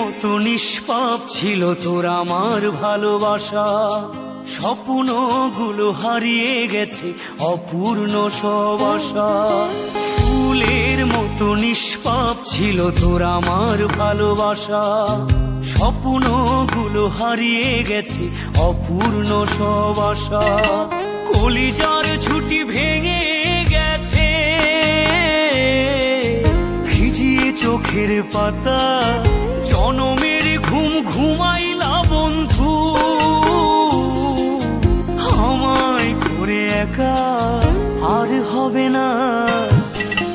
মতো নিষ্পাপ ছিল তোর আমার ভালোবাসা, স্বপ্নগুলো হারিয়ে গেছে অপূর্ণ সব আশা। ফুলের মতো নিষ্পাপ ছিল তোর আমার ভালোবাসা, স্বপ্নগুলো হারিয়ে গেছে অপূর্ণ সব আশা। কলিজার ছুটি ভেঙে গেছে ভিজিয়ে চোখের পাতা, জনমের ঘুম ঘুমাইলা বন্ধু আমায় করে একা। আর হবে না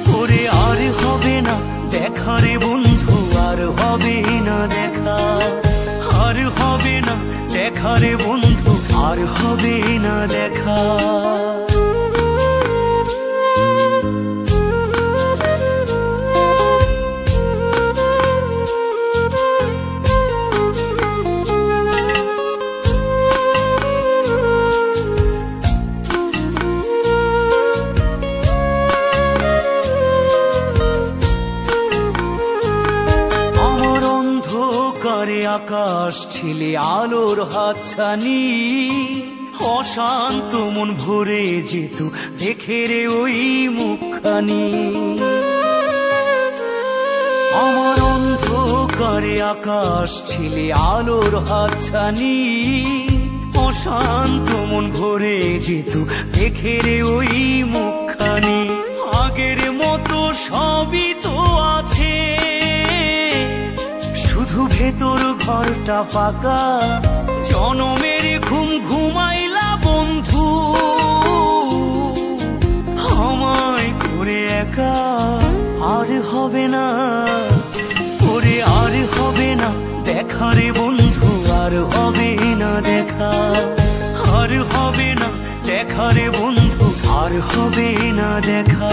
করে, আর হবে না দেখা রে বন্ধু, আর হবে না দেখা, আর হবে না দেখা রে বন্ধু, আর হবে না দেখা। আকাশ ছিলে আলোর হাতছানি, অশান্ত মন ভরে যেত দেখে রে ওই মুখখানি। আমার অন্ধকারে আকাশ ছিলে আলোর হাতছানি, অশান্ত মন ভরে যেত দেখে রে ওই মুখখানি। আগের মতো সবই তো আছে, শুধু ভেতর ঘরটা ফাঁকা, জনমের ঘুম ঘুমাইলা বন্ধু আমায় করে একা। আর হবে না করে, আর হবে না দেখা রে বন্ধু, আর হবে না দেখা, আর হবে না দেখা রে বন্ধু, আর হবে না দেখা।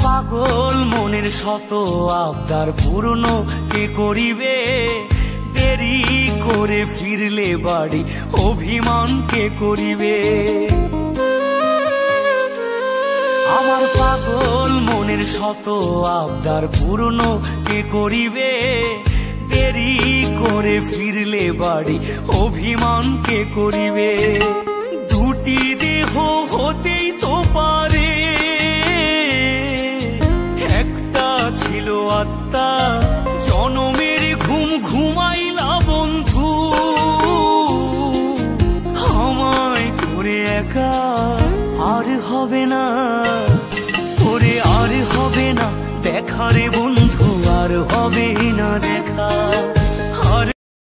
পাগল মনের শত আবদার পূর্ণ কে করিবে, দেরি করে ফিরলে বাড়ি অভিমান কে করিবে। আমার পাগল মনের শত আবদার পূর্ণ কে করিবে, দেরি করে ফিরলে বাড়ি অভিমান কে করিবে। দুটি দেহ হতেই তো পারে, ছিল আত্মা, জনমের ঘুম ঘুমাইলা বন্ধু আমায় করে একা। আর হবে না করে, আর হবে না দেখা রে বন্ধু, আর হবে না দেখা।